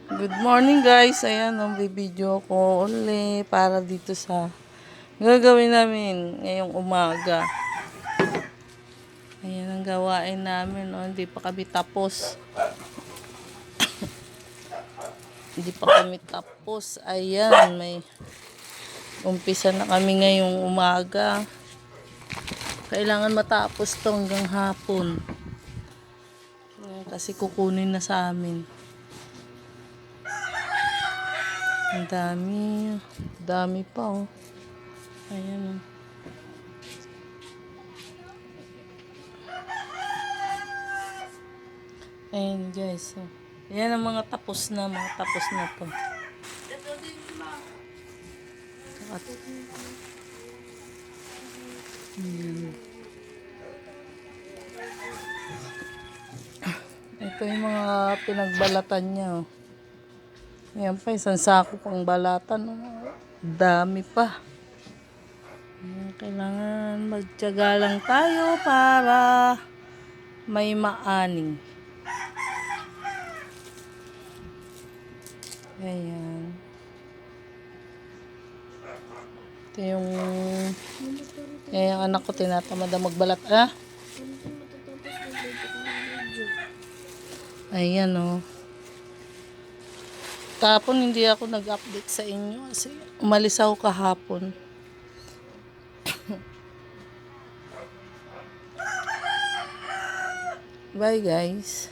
Good morning guys. Ayan, video ko uli para dito sa gagawin namin ngayong umaga. Ayan ang gawain namin. Oh. Hindi pa kami tapos. Hindi pa kami tapos. Ayan, may umpisa na kami ngayong umaga. Kailangan matapos to hanggang hapon. Ayan, kasi kukunin na sa amin. Ang dami. Dami pa oh. Ayan oh. Ayan guys. Oh. Ayan ang mga tapos na. Mga tapos na to. Ito yung mga pinagbalatan niya. Oh. Ayan pa, isang sako pang balatan. Oh. Dami pa. Kailangan magtiyaga lang tayo para may maaning. Ayan. Ito yung anak ko tinatamad na magbalat. Ah? Ayan o. Kahapon hindi ako nag-update sa inyo kasi umalis ako kahapon. Bye guys.